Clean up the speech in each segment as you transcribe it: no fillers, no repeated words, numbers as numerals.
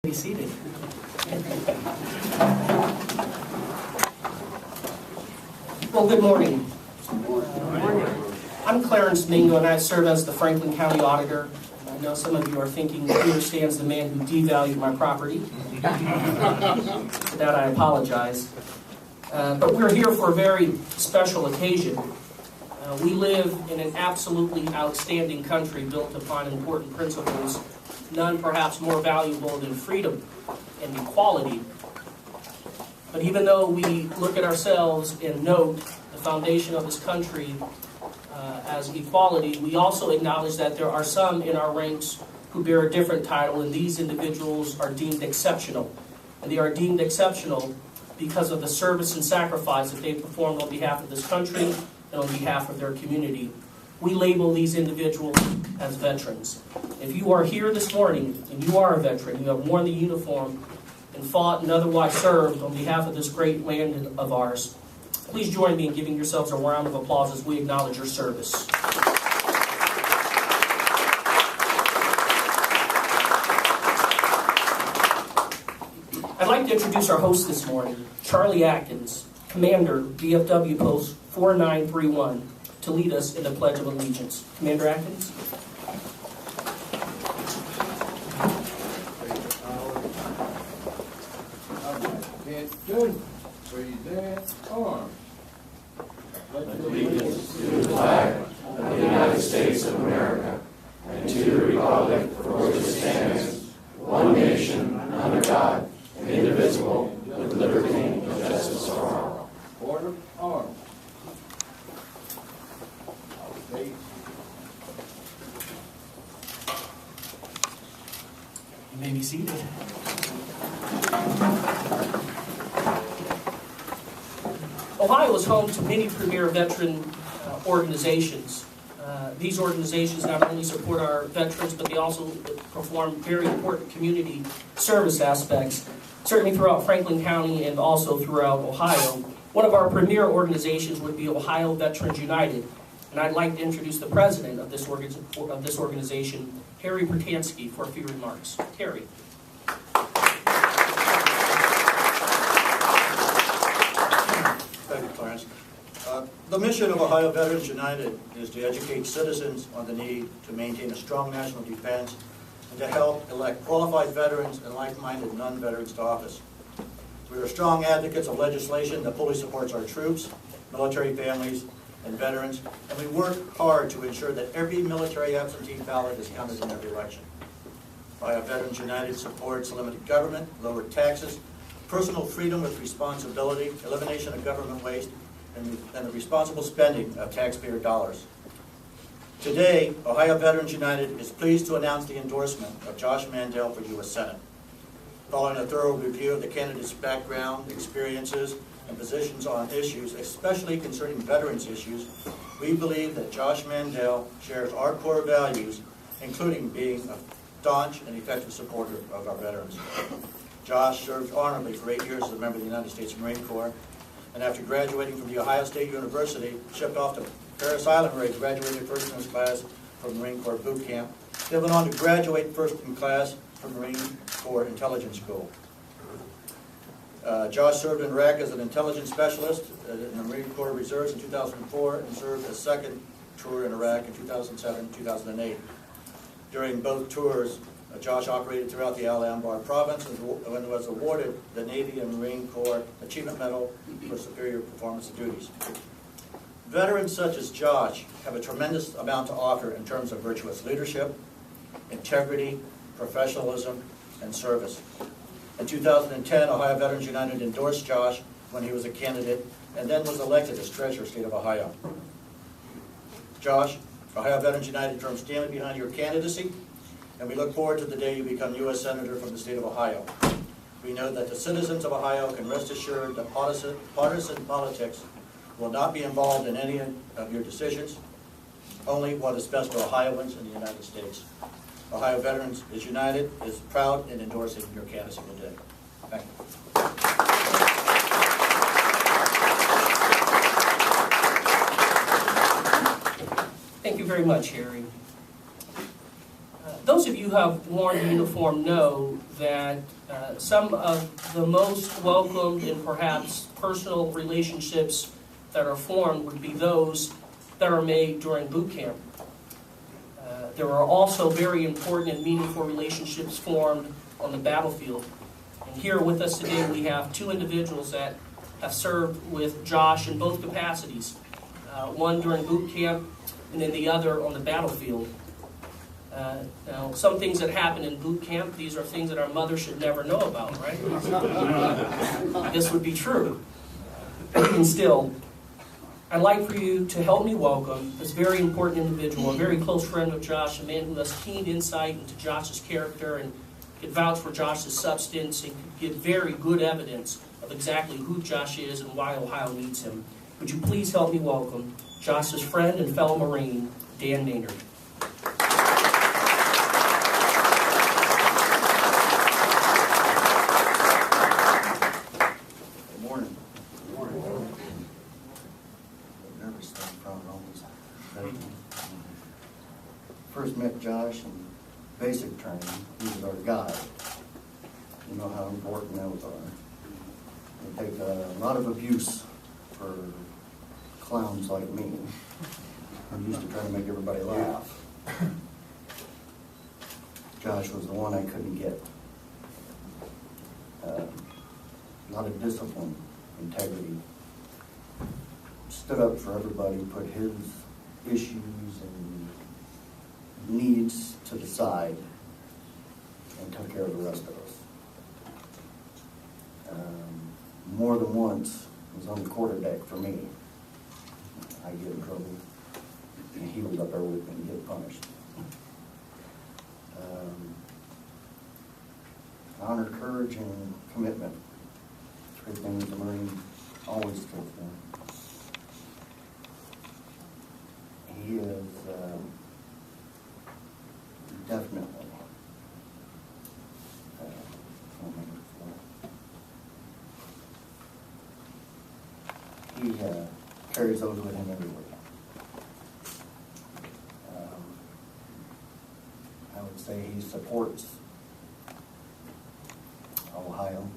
Be seated. Well, good morning. I'm Clarence Mingo, and I serve as the Franklin County Auditor. I know some of you are thinking, here stands the man who devalued my property. For that, I apologize. But we're here for a very special occasion. We live in an absolutely outstanding country built upon important principles, none perhaps more valuable than freedom and equality. But even though we look at ourselves and note the foundation of this country as equality, we also acknowledge that there are some in our ranks who bear a different title, and these individuals are deemed exceptional. And they are deemed exceptional because of the service and sacrifice that they performed on behalf of this country and on behalf of their community. We label these individuals as veterans. If you are here this morning and you are a veteran, you have worn the uniform and fought and otherwise served on behalf of this great land of ours, please join me in giving yourselves a round of applause as we acknowledge your service. I'd like to introduce our host this morning, Charlie Atkins, Commander, DFW Post 4931, to lead us in the Pledge of Allegiance. Commander Atkins. Good. Present arms. Allegiance to the flag of the United States of America and to the republic for which it stands, one nation, under God, indivisible, with liberty and justice for all. Order arms. Okay. You may be seated. Ohio is home to many premier veteran organizations. These organizations not only support our veterans, but they also perform very important community service aspects, certainly throughout Franklin County and also throughout Ohio. One of our premier organizations would be Ohio Veterans United, and I'd like to introduce the president of this organization, Harry Pertansky, for a few remarks. Harry. Thank you, Clarence. The mission of Ohio Veterans United is to educate citizens on the need to maintain a strong national defense and to help elect qualified veterans and like-minded non-veterans to office. We are strong advocates of legislation that fully supports our troops, military families, and veterans, and we work hard to ensure that every military absentee ballot is counted in every election. Ohio Veterans United supports limited government, lower taxes, personal freedom with responsibility, elimination of government waste, and the responsible spending of taxpayer dollars. Today, Ohio Veterans United is pleased to announce the endorsement of Josh Mandel for U.S. Senate. Following a thorough review of the candidate's background, experiences, and positions on issues, especially concerning veterans issues, we believe that Josh Mandel shares our core values, including being a staunch and effective supporter of our veterans. Josh served honorably for 8 years as a member of the United States Marine Corps, and after graduating from The Ohio State University, shipped off to Parris Island where he graduated first in his class from Marine Corps boot camp. He went on to graduate first in class from Marine Corps Intelligence School. Josh served in Iraq as an intelligence specialist in the Marine Corps Reserves in 2004 and served a second tour in Iraq in 2007 and 2008. During both tours, Josh operated throughout the Al-Anbar province and was awarded the Navy and Marine Corps Achievement Medal for superior performance of duties. Veterans such as Josh have a tremendous amount to offer in terms of virtuous leadership, integrity, professionalism, and service. In 2010, Ohio Veterans United endorsed Josh when he was a candidate and then was elected as Treasurer of the State of Ohio. Josh, Ohio Veterans United firmly stands behind your candidacy, and we look forward to the day you become U.S. Senator from the state of Ohio. We know that the citizens of Ohio can rest assured that partisan politics will not be involved in any of your decisions, only what is best for Ohioans and the United States. Ohio Veterans United is proud in endorsing your candidacy today. Thank you. Thank you very much, Harry. those of you who have worn the uniform know that some of the most welcomed and perhaps personal relationships that are formed would be those that are made during boot camp. There are also very important and meaningful relationships formed on the battlefield. And here with us today we have two individuals that have served with Josh in both capacities. One during boot camp and then the other on the battlefield. Now, some things that happen in boot camp, these are things that our mother should never know about, right? This would be true. And still, I'd like for you to help me welcome this very important individual, a very close friend of Josh, a man who has keen insight into Josh's character and could vouch for Josh's substance and could give very good evidence of exactly who Josh is and why Ohio needs him. Would you please help me welcome Josh's friend and fellow Marine, Dan Maynard. Good morning. Good morning. Nervous stuff from always. First met Josh in basic training. He was our guide. You know how important those are. They take a lot of abuse for clowns like me. I'm used to trying to make everybody laugh. Josh was the one I couldn't get. A lot of discipline, integrity. Stood up for everybody, put his issues and needs to the side, and took care of the rest of us. More than once, was on the quarterdeck for me. I get in trouble, and he was up there with me and get punished. Honor, courage, and commitment. Three things the Marine always stood for. He is definitely he carries those with him everywhere. I would say he supports Ohio,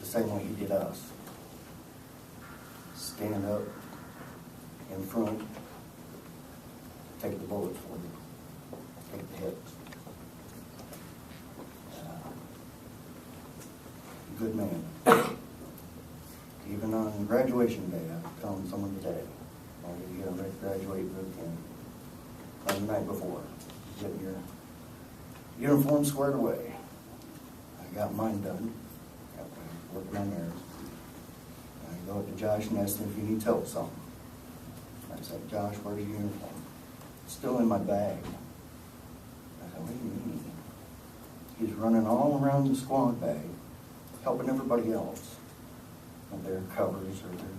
the same way he did us. Stand up in front, take the bullets for you, take the hits. Good man. Even on graduation day, I was telling someone today, you get ready to graduate boot camp, the night before, getting your uniform squared away. I got mine done, working on theirs. I go up to Josh and ask him if he needs help with something. I said, Josh, where's your uniform? It's still in my bag. I said, what do you mean? He's running all around the squad bag, helping everybody else with their covers or their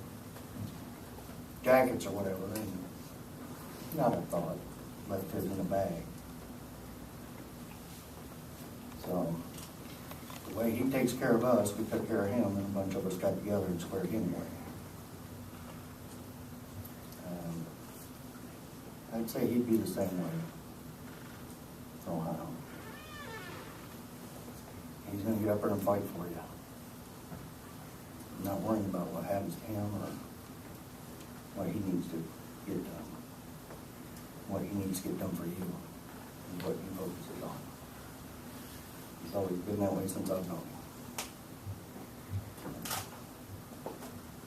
jackets or whatever. And not a thought, left his in the bag. So, the way he takes care of us, we took care of him, and a bunch of us got together and squared him away. I'd say he'd be the same way for Ohio. He's going to get up there and fight for you. Not worrying about what happens to him or what he needs to get done. What he needs to get done for you is what he focuses on. He's always been that way since I've known him.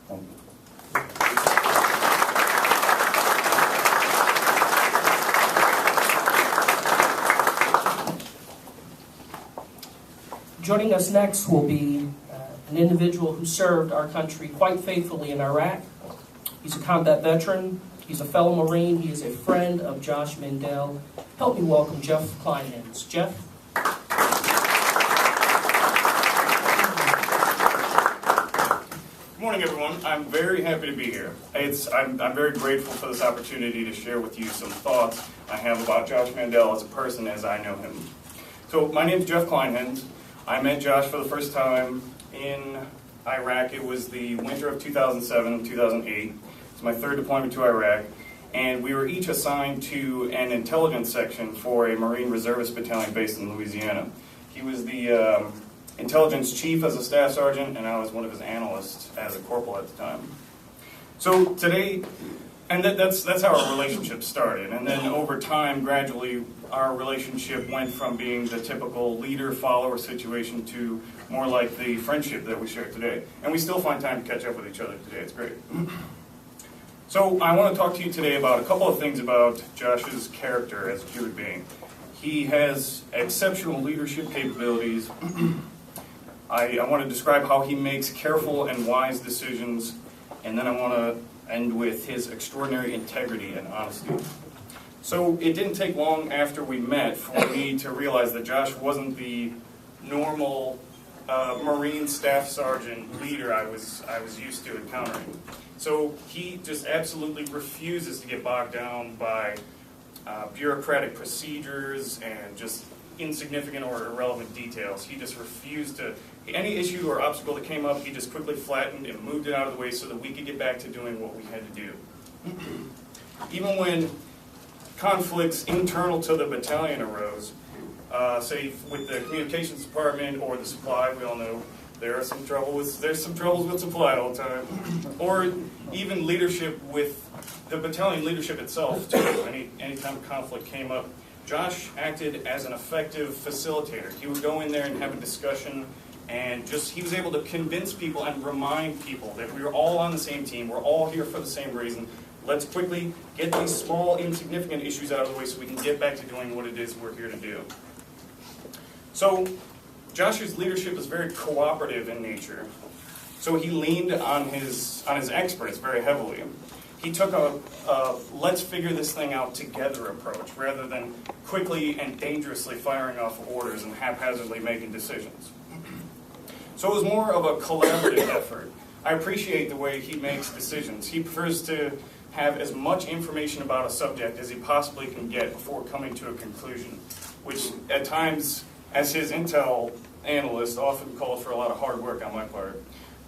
Thank you. Joining us next will be an individual who served our country quite faithfully in Iraq. He's a combat veteran. He's a fellow Marine. He is a friend of Josh Mandel. Help me welcome Jeff Kleinhans. Jeff? Good morning, everyone. I'm very happy to be here. I'm very grateful for this opportunity to share with you some thoughts I have about Josh Mandel as a person as I know him. So my name is Jeff Kleinhans. I met Josh for the first time in Iraq. It was the winter of 2007, 2008. It's my third deployment to Iraq. and we were each assigned to an intelligence section for a Marine Reservist battalion based in Louisiana. He was the intelligence chief as a staff sergeant, and I was one of his analysts as a corporal at the time. So today, and that's how our relationship started, and then over time, gradually, our relationship went from being the typical leader-follower situation to more like the friendship that we share today. And we still find time to catch up with each other today. It's great. So I want to talk to you today about a couple of things about Josh's character as a human being. He has exceptional leadership capabilities. I want to describe how he makes careful and wise decisions, and then I want to end with his extraordinary integrity and honesty. So it didn't take long after we met for me to realize that Josh wasn't the normal Marine staff sergeant leader I was used to encountering. So he just absolutely refuses to get bogged down by bureaucratic procedures and just insignificant or irrelevant details. He just refused to, any issue or obstacle that came up, he just quickly flattened and moved it out of the way so that we could get back to doing what we had to do. Even when conflicts internal to the battalion arose, say with the communications department or the supply, we all know there's some troubles with supply all the time, or even leadership with the battalion leadership itself too. Anytime conflict came up, Josh acted as an effective facilitator. He would go in there and have a discussion, and he was able to convince people and remind people that we were all on the same team, we're all here for the same reason. Let's quickly get these small, insignificant issues out of the way so we can get back to doing what it is we're here to do. So, Josh's leadership is very cooperative in nature. So he leaned on his experts very heavily. He took a let's figure this thing out together approach rather than quickly and dangerously firing off orders and haphazardly making decisions. So it was more of a collaborative effort. I appreciate the way he makes decisions. He prefers to have as much information about a subject as he possibly can get before coming to a conclusion, which at times, as his intel analyst, often called for a lot of hard work on my part.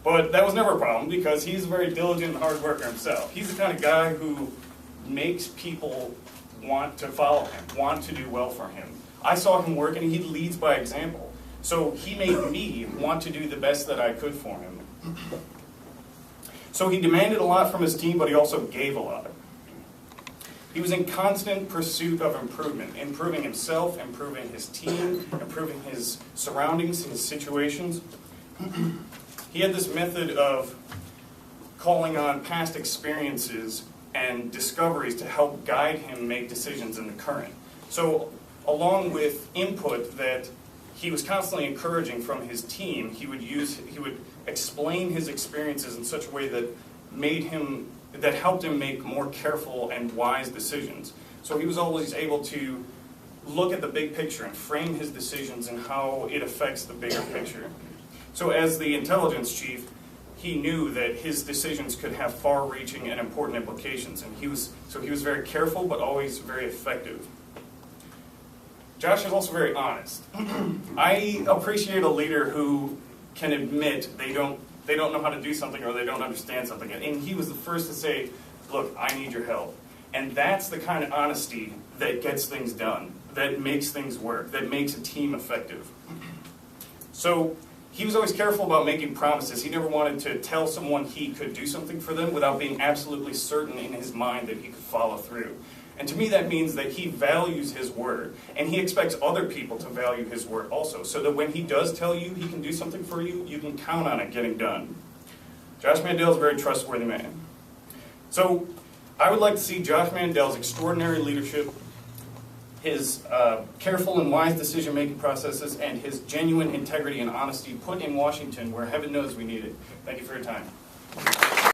But that was never a problem because he's a very diligent and hard worker himself. He's the kind of guy who makes people want to follow him, want to do well for him. I saw him work and he leads by example. So he made me want to do the best that I could for him. So he demanded a lot from his team, but he also gave a lot. He was in constant pursuit of improvement, improving himself, improving his team, improving his surroundings, his situations. He had this method of calling on past experiences and discoveries to help guide him make decisions in the current. So along with input that he was constantly encouraging from his team, he would explain his experiences in such a way that helped him make more careful and wise decisions. So he was always able to look at the big picture and frame his decisions and how it affects the bigger picture. So as the intelligence chief, he knew that his decisions could have far-reaching and important implications, and he was very careful but always very effective. Josh is also very honest. I appreciate a leader who can admit they don't know how to do something or they don't understand something. And he was the first to say, look, I need your help. And that's the kind of honesty that gets things done, that makes things work, that makes a team effective. So he was always careful about making promises. He never wanted to tell someone he could do something for them without being absolutely certain in his mind that he could follow through. And to me that means that he values his word, and he expects other people to value his word also, so that when he does tell you he can do something for you, you can count on it getting done. Josh Mandel is a very trustworthy man. So I would like to see Josh Mandel's extraordinary leadership, his careful and wise decision-making processes, and his genuine integrity and honesty put in Washington where heaven knows we need it. Thank you for your time.